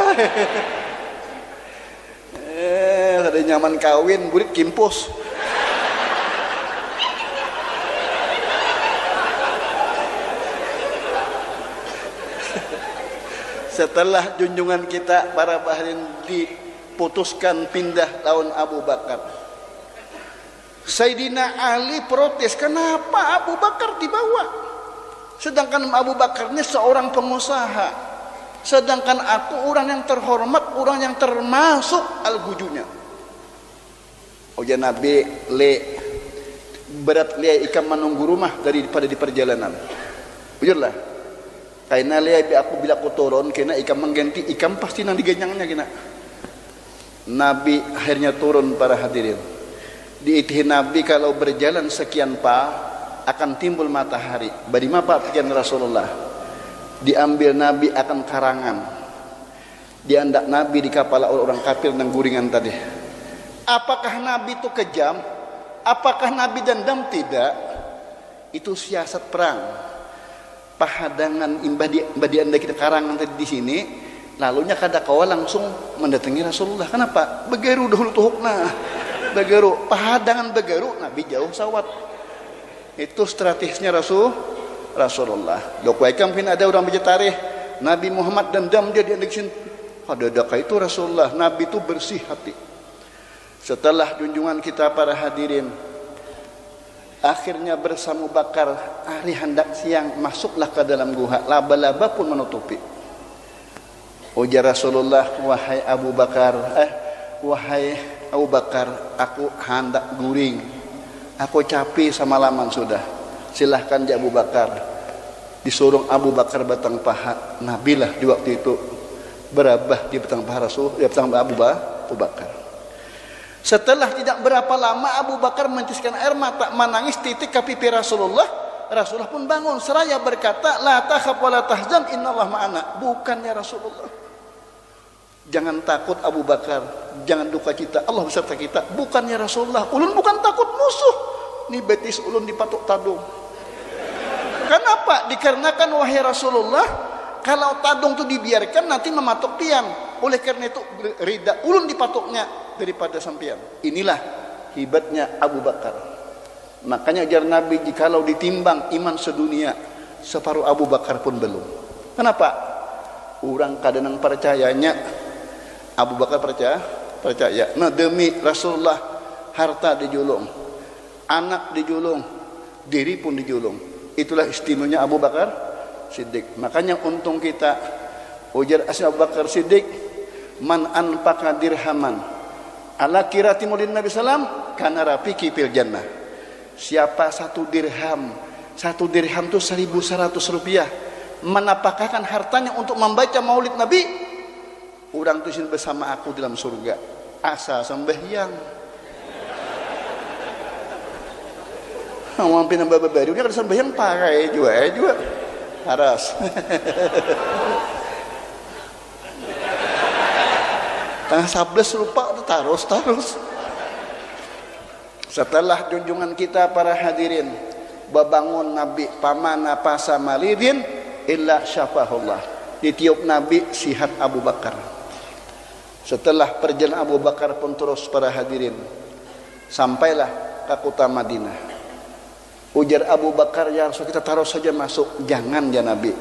ada nyaman kawin burit kimpus setelah junjungan kita para baharin putuskan pindah lawan Abu Bakar. Sayyidina Ali protes, kenapa Abu Bakar dibawa? Sedangkan Abu Bakar ini seorang pengusaha. Sedangkan aku orang yang terhormat, orang yang termasuk al-gujunya. Oja Nabi berat ikam menunggu rumah daripada di perjalanan. Bujurlah. Karena aku bila aku turun, kena ikam mengganti ikam pasti nang diganyangnya kena. Nabi akhirnya turun para hadirin. Diitihi Nabi kalau berjalan sekian pa akan timbul matahari. Badi mapa pikiran Rasulullah. Diambil Nabi akan karangan. Diandak Nabi di kepala orang kafir dan guringan tadi. Apakah Nabi itu kejam? Apakah Nabi dendam? Tidak. Itu siasat perang. Pahadangan imbadi anda kita karangan tadi di sini. Lalunya kada kawa langsung mendatangi Rasulullah. Kenapa? Begeru dahulu tuhukna. Begeru. Pahadangan begeru. Nabi jauh sawat. Itu strategisnya Rasulullah. Dokwaikan pun ada orang berjetarih. Nabi Muhammad dendam dia di sini. Hadadaka itu Rasulullah. Nabi itu bersih hati. Setelah junjungan kita para hadirin. Akhirnya bersama Bakar. Hari hendak siang. Masuklah ke dalam guha. Laba-laba pun menutupi. Ujar Rasulullah, wahai Abu Bakar, aku hendak guring. Aku capek sama laman sudah. Silahkan ya Abu Bakar. Disuruh Abu Bakar batang paha. Nabilah di waktu itu berabah di batang paha Rasul, di batang Abu Bakar. Setelah tidak berapa lama Abu Bakar menitiskan air mata, menangis titik ke pipi Rasulullah. Rasulullah pun bangun seraya berkata, la takhaf wa la tahzan innallaha ma'ana. Bukannya Rasulullah, jangan takut Abu Bakar, jangan duka cita, Allah beserta kita. Bukannya Rasulullah, ulun bukan takut musuh, ini betis ulun dipatok tadung. Kenapa? Dikarenakan wahai Rasulullah, kalau tadung itu dibiarkan nanti mematok tiang. Oleh karena itu rida ulun dipatoknya daripada sampean. Inilah hebatnya Abu Bakar. Makanya ajar Nabi, jikalau ditimbang iman sedunia, separuh Abu Bakar pun belum. Kenapa? Orang kadang percayanya Abu Bakar percaya. Nah, demi Rasulullah harta dijulung, anak dijulung, diri pun dijulung. Itulah istimewanya Abu Bakar Siddiq. Makanya untung kita ujar asy Abu Bakar Siddiq, man anfaqa dirhaman ala kirati maulid Nabi sallam kana rafiki fil jannah. Siapa satu dirham itu 1.100 rupiah, menapakahkan hartanya untuk membaca maulid Nabi, orang itu bersama aku dalam surga. Asa sembahyang mampir nambah baru dia kada sembahyang pakai juga haras. Tanggal 11 lupa terus. Setelah junjungan kita para hadirin babangun Nabi pamana pasa malidin illa syafahullah, ditiup Nabi sihat Abu Bakar. Setelah perjalanan Abu Bakar pun terus para hadirin sampailah ke kota Madinah. Ujar Abu Bakar, ya Rasul, kita taruh saja masuk. Jangan ya Nabi,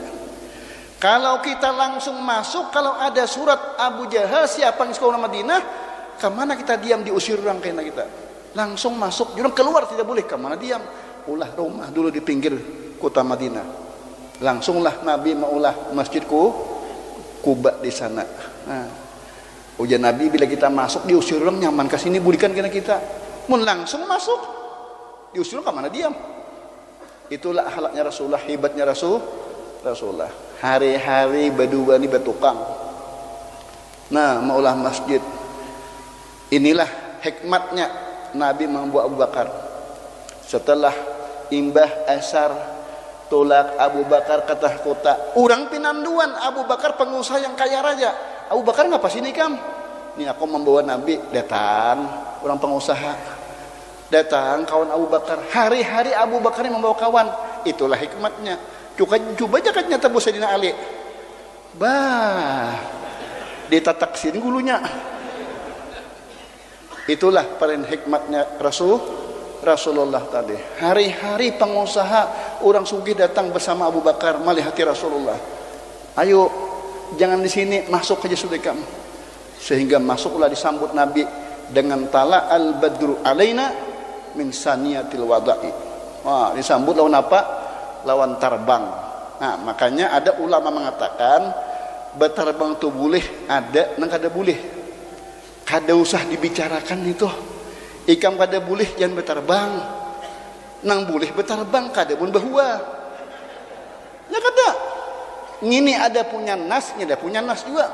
kalau kita langsung masuk, kalau ada surat Abu Jahal siapa yang sekolah Madinah, kemana kita diam, diusir orang kena kita. Langsung masuk, jangan keluar, tidak boleh. Kemana diam? Ulah rumah dulu di pinggir kota Madinah. Langsunglah Nabi maulah masjid Kuba di sana. Nah, ujar Nabi, bila kita masuk diusir orang, nyaman ke sini bulikan kena kita. Mun langsung masuk diusir orang, kemana diam? Itulah akhlaknya Rasulullah, hebatnya Rasulullah. Hari-hari berdua ni bertukang. Nah, maulah masjid. Inilah hikmatnya Nabi membuat Abu Bakar. Setelah imbah asar tolak Abu Bakar kata kota, orang pinanduan Abu Bakar pengusaha yang kaya raja. Abu Bakar ngapa sini kam? Ini aku membawa Nabi. Datang orang pengusaha, datang kawan Abu Bakar. Hari-hari Abu Bakar yang membawa kawan. Itulah hikmatnya. Coba aja kan nyata bos Sayyidina Ali. Bah, ditatak sini gulunya. Itulah paling hikmatnya Rasulullah tadi. Hari-hari pengusaha orang sugih datang bersama Abu Bakar melihat Rasulullah. Ayo, jangan di sini, masuk aja sudah kamu. Sehingga masuklah disambut Nabi dengan tala al-badru alaina min saniyatil wada'i. Wah, disambut lawan apa? Lawan terbang. Nah, makanya ada ulama mengatakan berterbang itu boleh, ada nang kada boleh. Kada usah dibicarakan itu. Ikam kada boleh jangan berterbang. Nang boleh berterbang kada pun bahwa. Ya kada. Ngini ada punya nas, ini ada punya nas juga.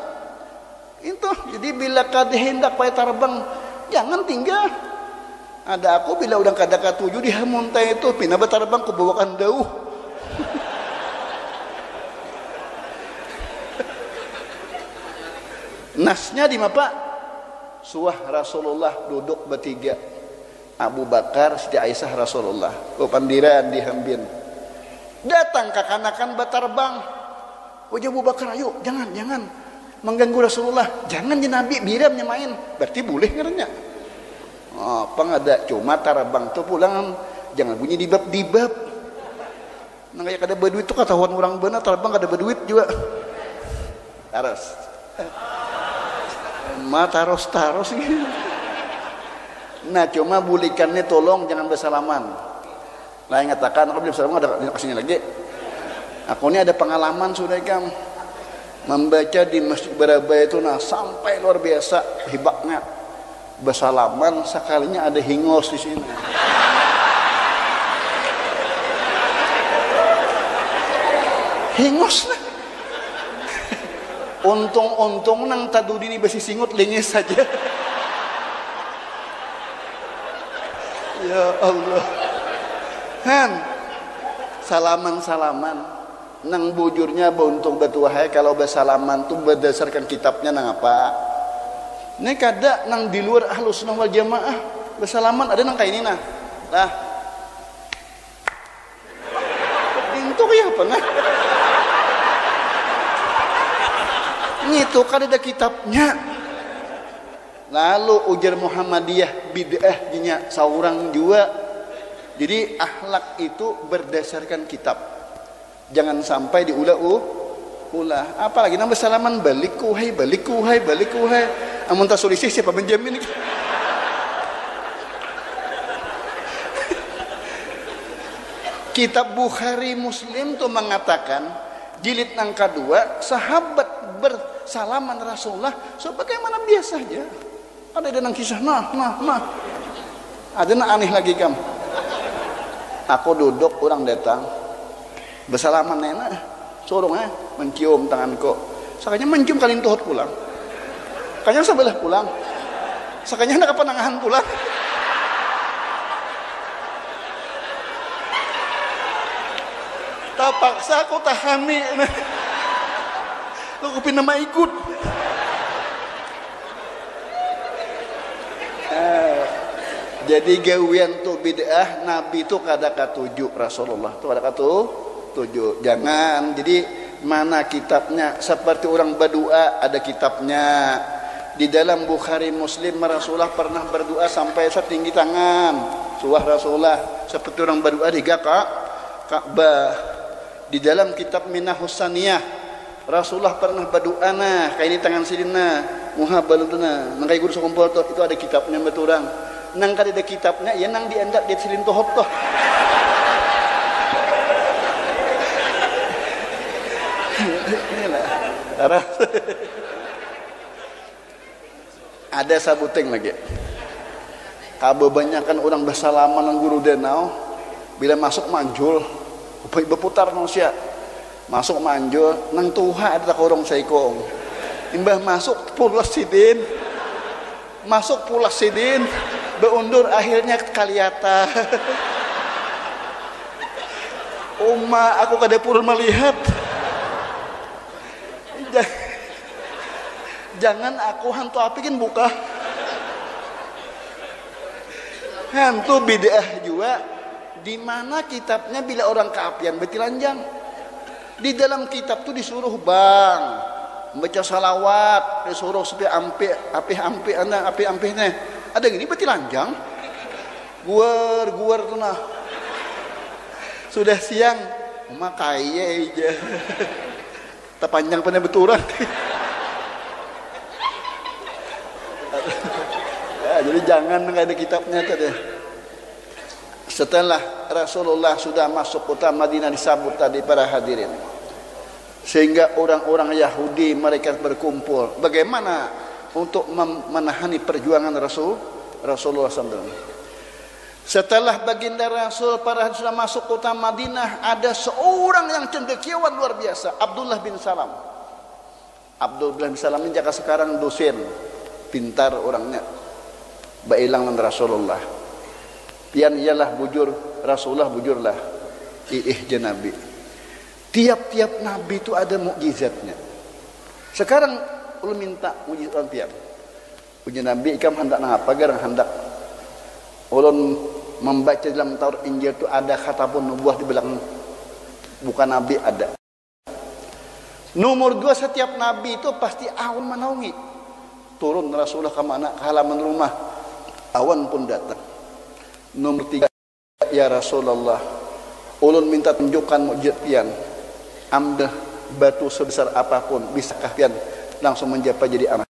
Itu. Jadi bila kada hendak payah terbang, jangan tinggal. Ada aku bila udah kada katuju di hamuntai itu pindah berterbang ku bawakan dauh. Nasnya di mana Pak? Suah Rasulullah duduk bertiga, Abu Bakar, Siti Aisyah, Rasulullah kepandiran di hambin. Datang kekanakan berterbang. Wajah Abu Bakar, ayo jangan mengganggu Rasulullah, jangan ya Nabi, biramnya main. Berarti boleh ngeranya. Apa ngada, cuma terbang tuh pulang jangan bunyi dibab. Nah kayak kada berduit tuh ketahuan orang benar terbang kada berduit juga. Taros. Taros gitu. Nah cuma bulikannya tolong jangan bersalaman. Lain ngatakan aku belum bersalaman, ada kesini lagi. Aku ini ada pengalaman sudah kam membaca di Masjid Barabaya itu, nah sampai luar biasa hebatnya. Bersalaman sekalinya ada hingos di sini. Hingos lah. Untung nang tadudi ni besi singut lingis saja. Ya Allah. Han salaman nang bujurnya buntung batuahai kalau bersalaman tuh berdasarkan kitabnya nang apa? Ini kada nang di luar Ahlus Sunnah wal Jamaah bersalaman ada nang kayak ini nah. Lah. Itu ya apa nah? Itu kada ada kitabnya. Lalu ujar Muhammadiyah bid'ah nya saurang juga. Jadi akhlak itu berdasarkan kitab. Jangan sampai diulah. Apalagi nambah salaman balik kuhai. Amun tak solisih siapa menjamin? Kitab Bukhari Muslim tuh mengatakan jilid nang kedua sahabat bersalaman Rasulullah sebagaimana biasanya. Ada nang kisah nah. Ada nang aneh lagi kam. Aku duduk, orang datang bersalaman nenek sorong mencium tanganku sakanya mencium kalian tuhut pulang kayaknya sebelah pulang sakanya nak penangahan pulang tak paksa aku tahani lu kupin nama ikut jadi gawian tuh bid'ah Nabi tuh kada katuju Rasulullah tuh kada katuju jangan jadi mana kitabnya seperti orang berdoa ada kitabnya di dalam Bukhari Muslim Rasulullah pernah berdoa sampai setinggi tangan suah Rasulullah seperti orang berdoa di Ka'bah di dalam kitab Minahus Saniyah Rasulullah pernah berdoa nah kayak ini tangan sirina muhabbaluna nang kayak guru sekumpul itu ada kitabnya betul orang nang kada ada kitabnya ya nang diandak dia silin tohop toh ada sabuteng lagi kebanyakan orang bersalaman nang guru denau bila masuk manjul berputar manusia masuk manjul nang tuha ada korong saikong imbah masuk pulas sidin beundur akhirnya kaliata Uma aku kada purun melihat jangan aku hantu apikin buka hantu bid'ah juga di mana kitabnya bila orang keapian betilanjang di dalam kitab tuh disuruh bang membaca salawat disuruh supaya ampe nih ada gini beti lanjang guar tuh nah sudah siang makanya aja terpanjang pada beturan ya, jadi jangan nggak ada kitabnya tadi setelah Rasulullah sudah masuk kota Madinah disambut tadi para hadirin sehingga orang-orang Yahudi mereka berkumpul bagaimana untuk menahani perjuangan Rasulullah SAW. Setelah baginda Rasul para sudah masuk kota Madinah ada seorang yang cendekiawan luar biasa Abdullah bin Salam ini jaka sekarang dosen pintar orangnya bailang dengan Rasulullah pian ialah bujur Rasulullah bujurlah Nabi tiap-tiap Nabi itu ada mukjizatnya sekarang ulun minta mujizat orang tiap uji Nabi ikam hendak apa garang hendak ulun membaca dalam Taurat Injil itu ada kata pun nubuah di belakang bukan Nabi ada nomor 2 setiap Nabi itu pasti awan menaungi turun Rasulullah ke mana ke halaman rumah awan pun datang nomor 3 ya Rasulullah ulun minta tunjukkan mukjizat pian amdah batu sebesar apapun bisakah pian langsung menjapa jadi emas.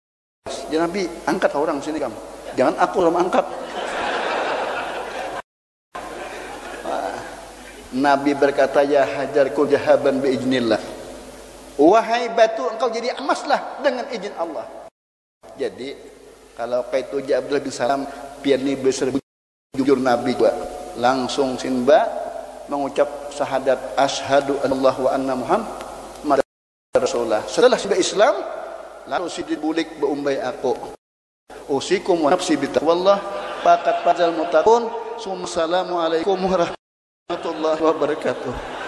Ya Nabi angkat orang sini kamu. Jangan aku yang angkat. Nabi berkata ya hajarku jahaban biiznillah. Wahai batu engkau jadi emaslah dengan izin Allah. Jadi kalau kaitu Abdullah bin Salam pian ni besar jujur Nabi juga langsung sinba mengucap syahadat asyhadu anna wa anna Muhammad Rasulullah. Setelah sudah Islam lalu sidid bulik beumbai aku usikum wa nafsi bitaqwallah faqad fazal muttaqun Assalamualaikum warahmatullahi wabarakatuh.